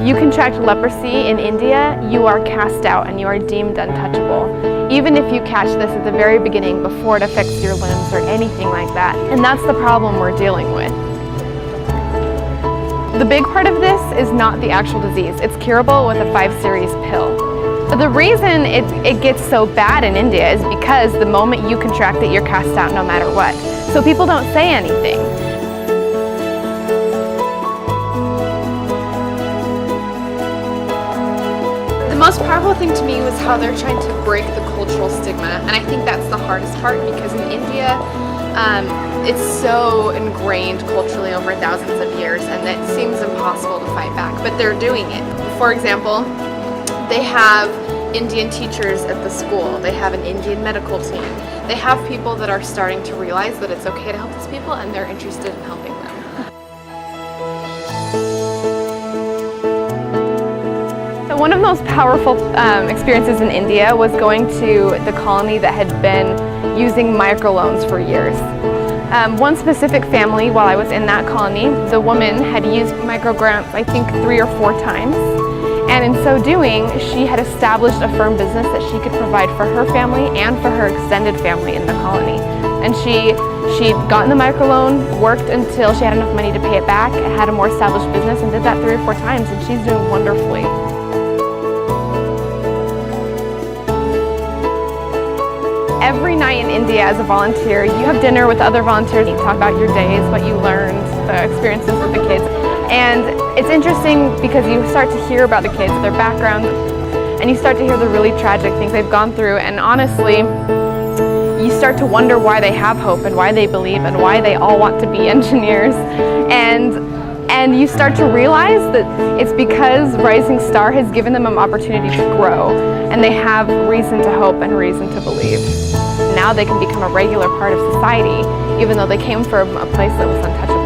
you contract leprosy in India, you are cast out and you are deemed untouchable, even if you catch this at the very beginning before it affects your limbs or anything like that. And that's the problem we're dealing with. The big part of this is not the actual disease. It's curable with a 5-series pill. But the reason it gets so bad in India is because the moment you contract it, you're cast out no matter what. So people don't say anything. The most powerful thing to me was how they're trying to break the cultural stigma, and I think that's the hardest part, because in India it's so ingrained culturally over thousands of years, and it seems impossible to fight back, but they're doing it. For example, they have Indian teachers at the school, they have an Indian medical team, they have people that are starting to realize that it's okay to help these people, and they're interested in helping them. One of the most powerful experiences in India was going to the colony that had been using microloans for years. One specific family, while I was in that colony, the woman had used microgrants I think 3 or 4 times, and in so doing she had established a firm business that she could provide for her family and for her extended family in the colony. And she'd gotten the microloan, worked until she had enough money to pay it back, had a more established business, and did that 3 or 4 times, and she's doing wonderfully. Every night in India as a volunteer, you have dinner with other volunteers, you talk about your days, what you learned, the experiences with the kids. And it's interesting because you start to hear about the kids, their background, and you start to hear the really tragic things they've gone through, and honestly, you start to wonder why they have hope and why they believe and why they all want to be engineers. And you start to realize that it's because Rising Star has given them an opportunity to grow, and they have reason to hope and reason to believe. Now they can become a regular part of society, even though they came from a place that was untouchable.